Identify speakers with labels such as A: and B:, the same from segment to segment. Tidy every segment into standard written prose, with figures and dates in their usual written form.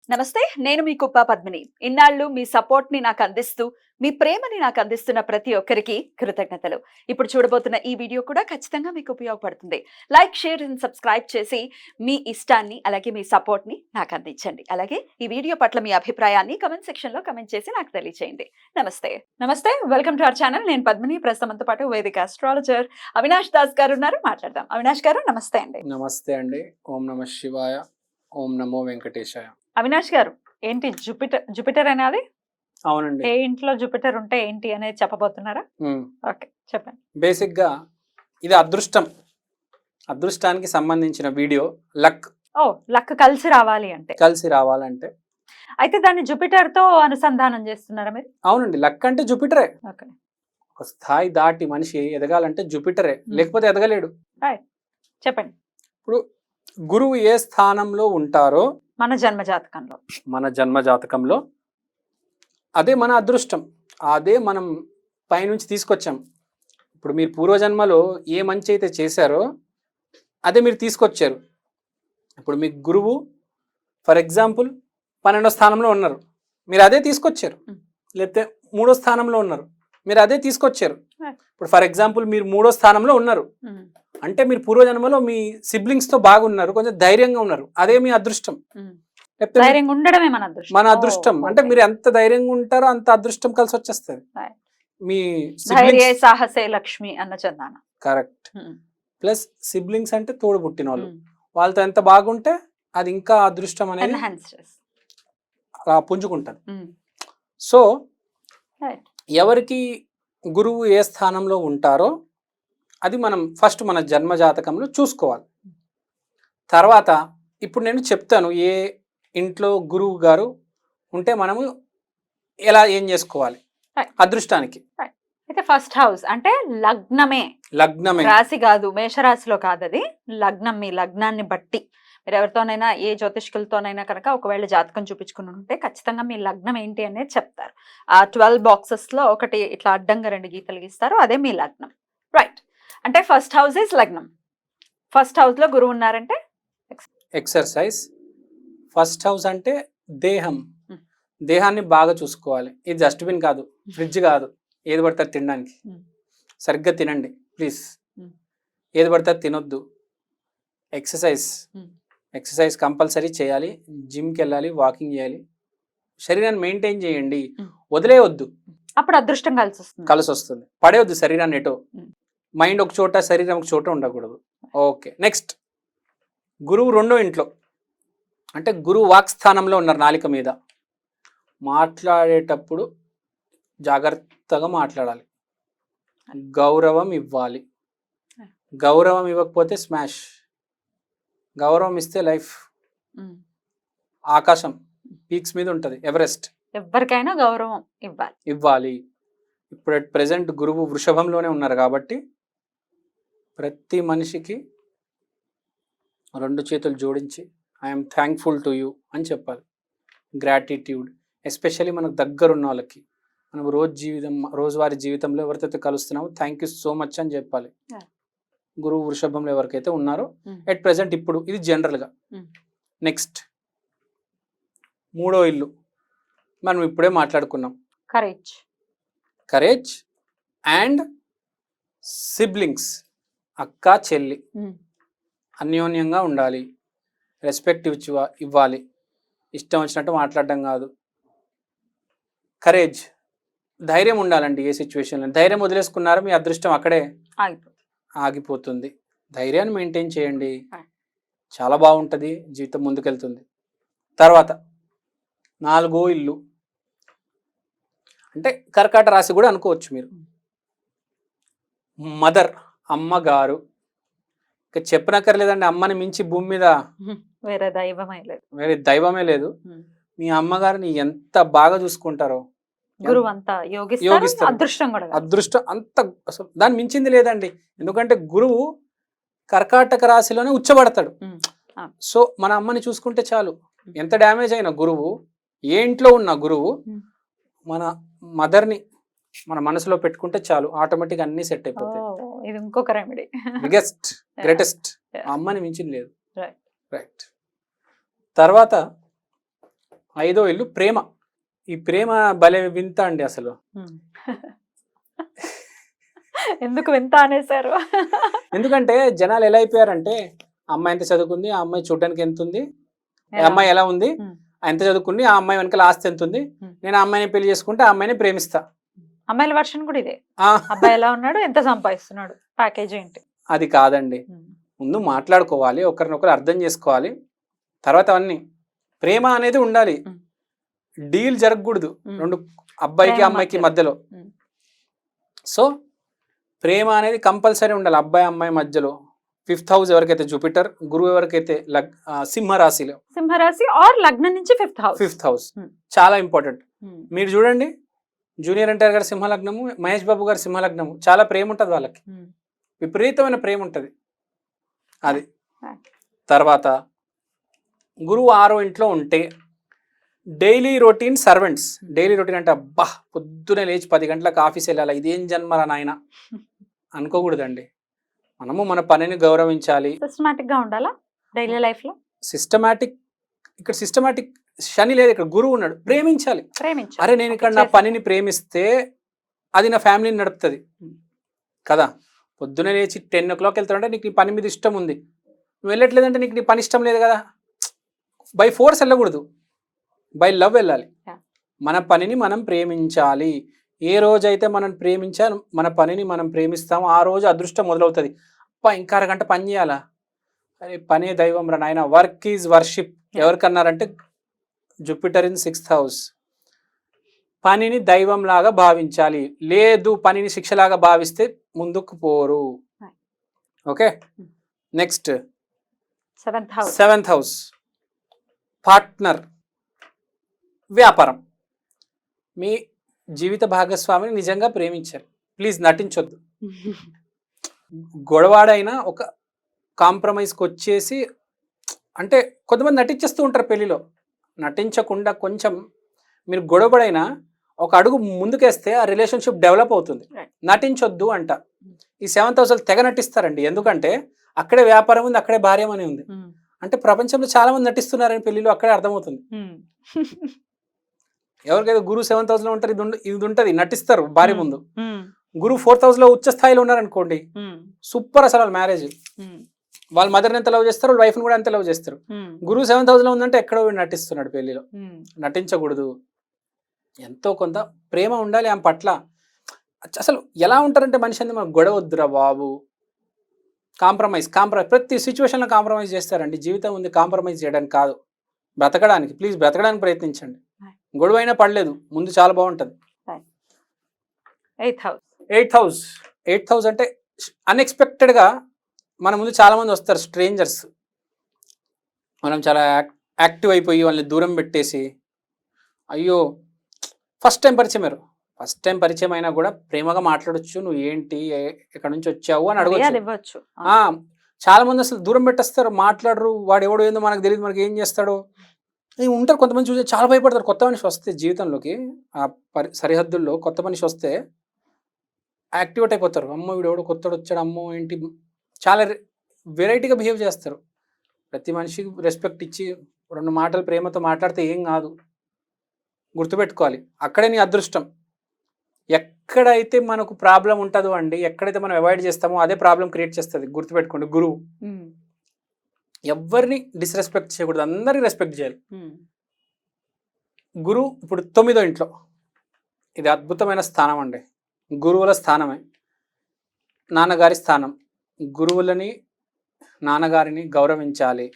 A: నమస్తే, నేను మీ కుప్ప పద్మిని. ఇన్నాళ్ళు మీ సపోర్ట్‌ని నాకందిస్తూ, మీ ప్రేమని నాకందిస్తున్న ప్రతి ఒక్కరికి కృతజ్ఞతలు. ఇప్పుడు చూడబోతున్న ఈ వీడియో కూడా ఖచ్చితంగా మీకు ఉపయోగపడుతుంది. లైక్, షేర్ అండ్ సబ్స్క్రైబ్ చేసి మీ ఇష్టాన్ని అలాగే మీ సపోర్ట్‌ని నాకందించండి. అలాగే ఈ వీడియో పట్ల మీ అభిప్రాయాన్ని కామెంట్ సెక్షన్‌లో కామెంట్ చేసి నాకు తెలియజేయండి. నమస్తే. నమస్తే. Welcome to our channel. నేను పద్మిని. ప్రస్తుతం మనతో పాటు వేదిక అస్ట్రాలజర్ అవినాష్ దాస్ గారు ఉన్నారు. మాట్లాడదాం. అవినాష్ గారు నమస్తే అండి.
B: నమస్తే అండి. ఓం నమః శివాయ. ఓం నమో వెంకటేశాయ.
A: అవినాష్ గారు, ఏంటి జూపిటర్ అనేది?
B: అవునండి.
A: ఏ ఇంట్లో జూపిటర్ ఉంటే ఏంటి అనేది చెప్పబోతున్నారా? ఓకే, చెప్పండి.
B: బేసిక్ గా ఇది అదృష్టానికి సంబంధించిన వీడియో. లక్
A: కలిసి రావాలి అంటే,
B: అయితే
A: దాన్ని జూపిటర్ తో అనుసంధానం చేస్తున్నారా మీరు?
B: అవునండి. లక్ అంటే జూపిటరే.
A: ఓకే.
B: ఒక స్థాయి దాటి మనిషి ఎదగాలంటే జూపిటరే, లేకపోతే ఎదగలేడు.
A: చెప్పండి.
B: ఇప్పుడు గురువు ఏ స్థానంలో ఉంటారో
A: మన జన్మ జాతకంలో
B: అదే మన అదృష్టం. అదే మనం పైనుంచి తీసుకొచ్చాం. ఇప్పుడు మీరు పూర్వజన్మలో ఏ మంచి అయితే చేశారో అదే మీరు తీసుకొచ్చారు. ఇప్పుడు మీ గురువు ఫర్ ఎగ్జాంపుల్ 12వ స్థానంలో ఉన్నారు, మీరు అదే తీసుకొచ్చారు. లేకపోతే 3వ స్థానంలో ఉన్నారు, మీరు అదే తీసుకొచ్చారు. ఇప్పుడు ఫర్ ఎగ్జాంపుల్ మీరు 3వ స్థానంలో ఉన్నారు అంటే మీరు పూర్వజన్మలో మీ సిబ్లింగ్స్ తో బాగున్నారు, కొంచెం ధైర్యంగా ఉన్నారు, అదే మీ అదృష్టం.
A: ఉండడమే
B: మన అదృష్టం. అంటే మీరు ఎంత ధైర్యంగా ఉంటారో అంత అదృష్టం కలిసి వచ్చేస్తుంది. మీ
A: సాహసే లక్ష్మి అన్న చందాన.
B: కరెక్ట్. ప్లస్ సిబ్లింగ్స్ అంటే తోడు పుట్టిన వాళ్ళు, వాళ్ళతో ఎంత బాగుంటే అది ఇంకా అదృష్టం అనేది అలా పుంజుకుంటది. సో ఎవరికి గురువు ఏ స్థానంలో ఉంటారో అది మనం ఫస్ట్ మన జన్మ జాతకంలో చూసుకోవాలి. తర్వాత ఇప్పుడు నేను చెప్తాను ఏ ఇంట్లో గురువు గారు ఉంటే మనము ఏం చేసుకోవాలి అదృష్టానికి.
A: అయితే ఫస్ట్ హౌస్ అంటే లగ్నమే, రాశి కాదు, మేషరాశిలో కాదు, అది లగ్నం. మీ లగ్నాన్ని బట్టి మీరు ఎవరితోనైనా ఏ జ్యోతిష్కులతోనైనా కనుక ఒకవేళ జాతకం చూపించుకుని ఉంటే ఖచ్చితంగా మీ లగ్నం ఏంటి అనేది చెప్తారు. ఆ 12 బాక్సెస్ లో ఒకటి ఇట్లా అడ్డంగా 2 గీతలు గీస్తారు, అదే మీ లగ్నం. రైట్. అంటే ఫస్ట్ హౌస్ ఇస్ లగ్నం. ఫస్ట్ హౌస్ లో గురువు ఉన్నారంటే
B: ఎక్సర్సైజ్. ఫస్ట్ హౌస్ అంటే దేహాన్ని బాగా చూసుకోవాలి. ఇది డస్ట్బిన్ కాదు, ఫ్రిడ్జ్ కాదు, ఏది పడతారు తినడానికి. సరిగ్గా తినండి ప్లీజ్, ఏది పడతారు తినొద్దు. ఎక్సర్సైజ్ కంపల్సరీ చేయాలి. జిమ్కి వెళ్ళాలి, వాకింగ్ చేయాలి, శరీరాన్ని మెయింటైన్ చేయండి, వదిలేయొద్దు.
A: అప్పుడు అదృష్టం
B: కలిసి వస్తుంది. పడేయొద్దు శరీరాన్ని ఎటో. మైండ్ ఒక చోట, శరీరం ఒక చోట ఉండకూడదు. ఓకే. నెక్స్ట్ గురువు 2వ ఇంట్లో అంటే గురువు వాక్ స్థానంలో ఉన్నారు. నాలిక మీద మాట్లాడేటప్పుడు జాగ్రత్తగా మాట్లాడాలి, గౌరవం ఇవ్వాలి. గౌరవం ఇవ్వకపోతే స్మాష్. గౌరవం ఇస్తే లైఫ్ ఆకాశం పీక్స్ మీద ఉంటుంది, ఎవరెస్ట్.
A: ఎవరికైనా గౌరవం
B: ఇవ్వాలి. ఇప్పుడు అట్ ప్రెసెంట్ గురువు వృషభంలోనే ఉన్నారు కాబట్టి ప్రతి మనిషికి 2 చేతులు జోడించి ఐఎమ్ థ్యాంక్ఫుల్ టు యూ అని చెప్పాలి. గ్రాటిట్యూడ్. ఎస్పెషల్లీ మనకు దగ్గరున్న వాళ్ళకి, మనం రోజువారీ జీవితంలో ఎవరితో కలుస్తున్నామో థ్యాంక్ యూ సో మచ్ అని చెప్పాలి. గురువు వృషభంలో ఎవరికైతే ఉన్నారో ఎట్ ప్రెసెంట్ ఇప్పుడు ఇది జనరల్గా. నెక్స్ట్ 3వ ఇల్లు మనం ఇప్పుడే మాట్లాడుకున్నాం. కరేజ్ అండ్ సిబ్లింగ్స్, అక్క చెల్లి అన్యోన్యంగా ఉండాలి, రెస్పెక్ట్ ఇవ్వాలి, ఇష్టం వచ్చినట్టు మాట్లాడడం కాదు. కరేజ్, ధైర్యం ఉండాలండి ఏ సిచ్యువేషన్లో. ధైర్యం వదిలేసుకున్నారో మీ అదృష్టం అక్కడే ఆగిపోతుంది. ధైర్యాన్ని మెయింటైన్ చేయండి, చాలా బాగుంటుంది, జీవితం ముందుకెళ్తుంది. తర్వాత 4వ ఇల్లు అంటే కర్కాట రాశి కూడా అనుకోవచ్చు మీరు. మదర్, అమ్మగారు. ఇక చెప్పనక్కర్లేదండి, అమ్మని మించి భూమి మీద
A: వేరే
B: దైవమే లేదు. మీ అమ్మగారిని ఎంత బాగా చూసుకుంటారో అదృష్టం అంత అసలు దాన్ని మించింది లేదండి. ఎందుకంటే గురువు కర్కాటక రాశిలోనే ఉచ్చబడతాడు. సో మన అమ్మని చూసుకుంటే చాలు. ఎంత డ్యామేజ్ అయిన గురువు, ఏ ఇంట్లో ఉన్న గురువు, మన మదర్ని మన మనసులో పెట్టుకుంటే చాలు, ఆటోమేటిక్ అన్ని సెట్ అయిపోతాయి.
A: ఇది ఇంకొక రెమెడీ.
B: Biggest greatest. అమ్మని మించింది లేదు. రైట్. తర్వాత ఐదో ఇల్లు ప్రేమ. ఈ ప్రేమ భలే వింత అండి అసలు.
A: ఎందుకు వింత అనేసారు?
B: ఎందుకంటే జనాలు ఎలా అయిపోయారంటే, అమ్మాయి ఎంత చదువుకుంది, ఆ అమ్మాయి చూడడానికి ఎంత ఉంది, ఆ అమ్మాయి ఎలా ఉంది, ఎంత చదువుకుంది, ఆ అమ్మాయి వెనకాల ఆస్తి ఎంత ఉంది, నేను ఆ అమ్మాయిని పెళ్లి చేసుకుంటే ఆ అమ్మాయిని ప్రేమిస్తా.
A: అమ్మాయిల వర్షన్ కూడా ఇదే. అబ్బాయి ఎలా ఉన్నాడు, ఎంత సంపాదిస్తున్నాడు, ప్యాకేజ్ ఏంటి.
B: అది కాదండి. ముందు మాట్లాడుకోవాలి, ఒకరినొకరు అర్థం చేసుకోవాలి, తర్వాత అవన్నీ. ప్రేమ అనేది ఉండాలి, డీల్ జరగకూడదు రెండు అబ్బాయికి అమ్మాయికి మధ్యలో. సో ప్రేమ అనేది కంపల్సరీ ఉండాలి అబ్బాయి అమ్మాయి మధ్యలో. 5th హౌస్ ఎవరికైతే జూపిటర్, గురువు ఎవరికైతే సింహరాశిలో,
A: సింహరాశి ఆర్ లగ్నం నుంచి
B: 5th హౌస్ చాలా ఇంపార్టెంట్. మీరు చూడండి, జూనియర్ ఎన్టీఆర్ గారి సింహలగ్నము, మహేష్ బాబు గారి సింహలగ్నము, చాలా ప్రేమ ఉంటుంది వాళ్ళకి, విపరీతమైన ప్రేమ ఉంటుంది. అది తర్వాత గురువు 6వ ఇంట్లో ఉంటే daily routine servants. Daily routine అంటే అబ్బా పొద్దునే లేచి 10 గంటలకు ఆఫీస్ వెళ్ళాలి, ఇదేం జన్మరా నాయన అనుకోకూడదండి. మనము మన పనిని గౌరవించాలి.
A: సిస్టమాటిక్ గా ఉండాలా డైలీ లైఫ్ లో.
B: సిస్టమాటిక్, ఇక్కడ సిస్టమాటిక్ శని లేదు, ఇక్కడ గురువు ఉన్నాడు. ప్రేమించాలి. అరే నేను ఇక్కడ నా పనిని ప్రేమిస్తే అది నా ఫ్యామిలీని నడుపుతుంది కదా. పొద్దునే లేచి 10 o'clock వెళ్తాడంటే నీకు నీ పని మీద ఇష్టం ఉంది, నువ్వు వెళ్ళట్లేదంటే నీకు నీ పని ఇష్టం లేదు కదా. బై ఫోర్స్ వెళ్ళకూడదు, బై లవ్ వెళ్ళాలి. మన పనిని మనం ప్రేమించాలి. ఏ రోజైతే మనం మన పనిని మనం ప్రేమిస్తామో ఆ రోజు అదృష్టం మొదలవుతుంది. అప్ప ఇంకా అరగంట పని చేయాలా, అరే పనే దైవం రా నాయన. వర్క్ ఈజ్ వర్షిప్ ఎవరికన్నారంటే జూపిటర్ ఇన్ 6th హౌస్. పనిని దైవం లాగా భావించాలి, లేదు పనిని శిక్షలాగా భావిస్తే ముందుకు పోరు. Okay, next 7th house partner, వ్యాపారం. మీ జీవిత భాగస్వామిని నిజంగా ప్రేమించారు, ప్లీజ్ నటించొద్దు. గొడవాడైనా ఒక కాంప్రమైజ్కి వచ్చేసి, అంటే కొంతమంది నటించేస్తూ ఉంటారు పెళ్లిలో, నటించకుండా కొంచెం మీరు గొడవడైనా ఒక అడుగు ముందుకేస్తే ఆ రిలేషన్షిప్ డెవలప్ అవుతుంది. నటించొద్దు అంట. ఈ 7th హౌస్ తెగ నటిస్తారండి, ఎందుకంటే అక్కడే వ్యాపారం ఉంది, అక్కడే భార్యం అని ఉంది. అంటే ప్రపంచంలో చాలా మంది నటిస్తున్నారని పెళ్లిలో అక్కడే అర్థమవుతుంది. ఎవరికైతే గురువు 7th హౌస్ లో ఉంటారు, ఇది ఉంటుంది, నటిస్తారు భార్య ముందు. గురువు 4th హౌస్ లో ఉచ్చ స్థాయిలో ఉన్నారనుకోండి, సూపర్ అసలు వాళ్ళ మ్యారేజ్. వాళ్ళ మదర్ని ఎంత లవ్ చేస్తారు, వాళ్ళ వైఫ్ని కూడా ఎంత లవ్ చేస్తారు. గురువు 7th హౌస్ లో ఉందంటే ఎక్కడో నటిస్తున్నాడు పెళ్లిలో. నటించకూడదు, ఎంతో కొంత ప్రేమ ఉండాలి ఆమె పట్ల. అసలు ఎలా ఉంటారంటే మనిషి అంది, మనకు గొడవ వద్దురా బాబు, కాంప్రమైజ్ ప్రతి సిచ్యువేషన్లో కాంప్రమైజ్ చేస్తారండి. జీవితం ఉంది కాంప్రమైజ్ చేయడానికి కాదు, బ్రతకడానికి. ప్లీజ్ బ్రతకడానికి ప్రయత్నించండి. గొడవ అయినా పడలేదు, ముందు చాలా బాగుంటుంది. 8th హౌస్ అంటే అన్ఎక్స్పెక్టెడ్గా మన ముందు చాలా మంది వస్తారు, స్ట్రేంజర్స్. మనం చాలా యాక్టివ్ అయిపోయి వాళ్ళని దూరం పెట్టేసి, అయ్యో ఫస్ట్ టైం పరిచయం అయినా కూడా ప్రేమగా మాట్లాడొచ్చు, నువ్వు ఏంటి ఎక్కడి నుంచి వచ్చావు అని అడగచ్చు. చాలా మంది అసలు దూరం పెట్టేస్తారు, మాట్లాడరు, వాడు ఎవడో ఏందో మనకు తెలియదు, మనకి ఏం చేస్తాడో ఉంటారు. కొంతమంది చూసి చాలా భయపడతారు. కొత్త మనిషి వస్తే జీవితంలోకి, ఆ సరిహద్దుల్లో కొత్త మనిషి వస్తే యాక్టివేట్ అయిపోతారు. అమ్మో వీడు ఎవడో కొత్తడు వచ్చాడు, అమ్మో ఏంటి, చాలా వెరైటీగా బిహేవ్ చేస్తారు. ప్రతి మనిషికి రెస్పెక్ట్ ఇచ్చి 2 మాటలు ప్రేమతో మాట్లాడితే ఏం కాదు, గుర్తుపెట్టుకోవాలి. అక్కడే నీ అదృష్టం. ఎక్కడైతే మనకు ప్రాబ్లం ఉంటుందో అండి, ఎక్కడైతే మనం అవాయిడ్ చేస్తామో అదే ప్రాబ్లం క్రియేట్ చేస్తుంది. గుర్తుపెట్టుకోండి, గురువు ఎవరిని డిస్రెస్పెక్ట్ చేయకూడదు, అందరికి రెస్పెక్ట్ చేయాలి. గురువు ఇప్పుడు 9వ ఇంట్లో, ఇది అద్భుతమైన స్థానం అండి, గురువుల స్థానమే, నాన్నగారి స్థానం. గురువులని నాన్నగారిని గౌరవించాలి.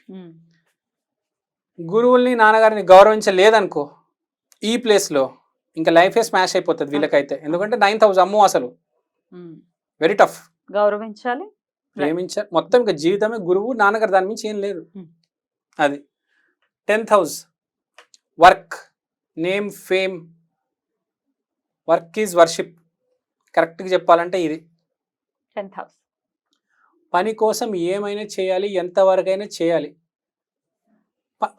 B: గురువుల్ని నాన్నగారిని గౌరవించలేదనుకో ఈ ప్లేస్లో ఇంకా లైఫే స్మాష్ అయిపోతుంది వీళ్ళకైతే. ఎందుకంటే 9th హౌస్ అమ్మో అసలు వెరీ టఫ్.
A: గౌరవించాలి,
B: ప్రేమించాలి, మొత్తం ఇంకా జీవితమే గురువు నాన్నగారు, దాని మించి ఏం లేదు. అది 10th house work, name, fame. Work is worship. కరెక్ట్గా చెప్పాలంటే ఇది
A: 10th హౌస్.
B: పని కోసం ఏమైనా చేయాలి, ఎంతవరకైనా చేయాలి.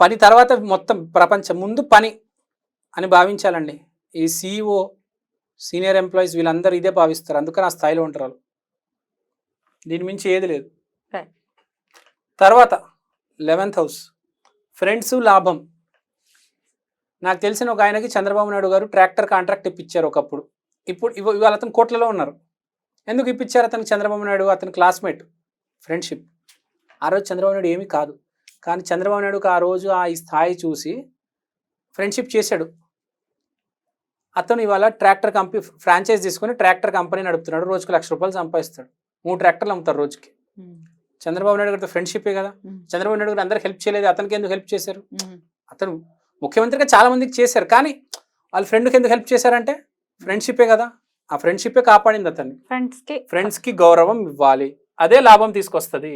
B: పని తర్వాత మొత్తం ప్రపంచం, ముందు పని అని భావించాలండి. ఈ CEO, సీనియర్ ఎంప్లాయీస్ వీళ్ళందరూ ఇదే భావిస్తారు, అందుకని ఆ స్థాయిలో ఉంటారు వాళ్ళు. దీని మించి ఏది లేదు. తర్వాత 11th హౌస్ ఫ్రెండ్స్, లాభం. నాకు తెలిసిన ఒక ఆయనకి చంద్రబాబు నాయుడు గారు ట్రాక్టర్ కాంట్రాక్ట్ ఇప్పించారు ఒకప్పుడు. ఇప్పుడు ఇవాళ అతను కోట్లలో ఉన్నారు. ఎందుకు ఇప్పించారు అతనికి? చంద్రబాబు నాయుడు అతని క్లాస్మేట్, ఫ్రెండ్షిప్. ఆ రోజు చంద్రబాబు నాయుడు ఏమీ కాదు, కానీ చంద్రబాబు నాయుడుకి ఆ రోజు ఆ స్థాయి చూసి ఫ్రెండ్షిప్ చేశాడు. అతను ఇవాళ ట్రాక్టర్ కంపెనీ ఫ్రాంచైజ్ తీసుకుని ట్రాక్టర్ కంపెనీ నడుపుతున్నాడు. రోజుకు ₹1,00,000 సంపాదిస్తాడు. 3 ట్రాక్టర్లు అమ్ముతారు రోజుకి. చంద్రబాబు నాయుడు గారితో ఫ్రెండ్షిప్పే కదా. చంద్రబాబు నాయుడు గారు అందరికి హెల్ప్ చేయలేదు, అతనికి ఎందుకు హెల్ప్ చేశారు? అతను ముఖ్యమంత్రిగా చాలా మందికి చేశారు, కానీ వాళ్ళ ఫ్రెండ్కి ఎందుకు హెల్ప్ చేశారంటే ఫ్రెండ్షిప్పే కదా. ఆ ఫ్రెండ్షిప్పే కాపాడింది అతన్ని. ఫ్రెండ్స్కి గౌరవం ఇవ్వాలి, అదే లాభం తీసుకొస్తుంది,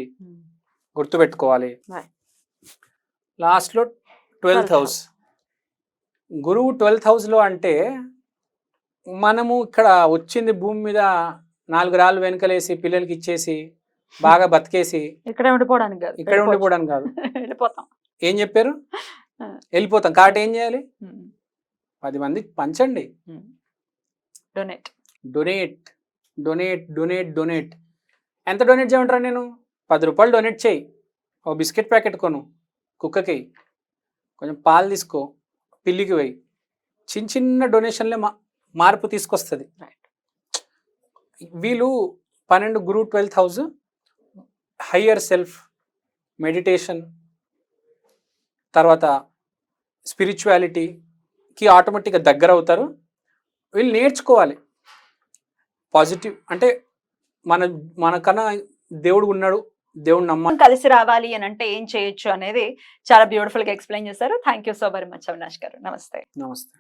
B: గుర్తుపెట్టుకోవాలి. లాస్ట్లో 12th హౌస్, గురువు 12th హౌస్లో అంటే మనము ఇక్కడ వచ్చింది భూమి మీద 4 రాళ్ళు వెనకలేసి పిల్లలకి ఇచ్చేసి బాగా బతికేసి
A: ఇక్కడ ఉండిపోవడానికి
B: కాదు.
A: వెళ్ళిపోతాం.
B: ఏం చెప్పారు? వెళ్ళిపోతాం. కాబట్టి ఏం చేయాలి? 10 మందికి పంచండి.
A: Donate
B: donate donate donate donate. ఎంత డొనేట్ చేయమంటారా? నేను ₹10 డొనేట్ చేయి. ఓ బిస్కెట్ ప్యాకెట్ కొను, కుక్కకి కొంచెం పాలు తీసుకో, పిల్లికి పోయి. చిన్న చిన్న డొనేషన్లే మార్పు తీసుకొస్తుంది. వీళ్ళు 12 గురు 12th house, higher self, meditation, తర్వాత స్పిరిచువాలిటీకి ఆటోమేటిక్గా దగ్గర అవుతారు. వీళ్ళు నేర్చుకోవాలి. పాజిటివ్ అంటే మనకన్నా దేవుడు ఉన్నాడు, దేవుడు నమ్మాలి.
A: కలిసి రావాలి అని అంటే ఏం చేయొచ్చు అనేది చాలా బ్యూటిఫుల్ గా ఎక్స్ప్లెయిన్ చేశారు. Thank you so very much Avinash గారు. నమస్తే.
B: నమస్తే.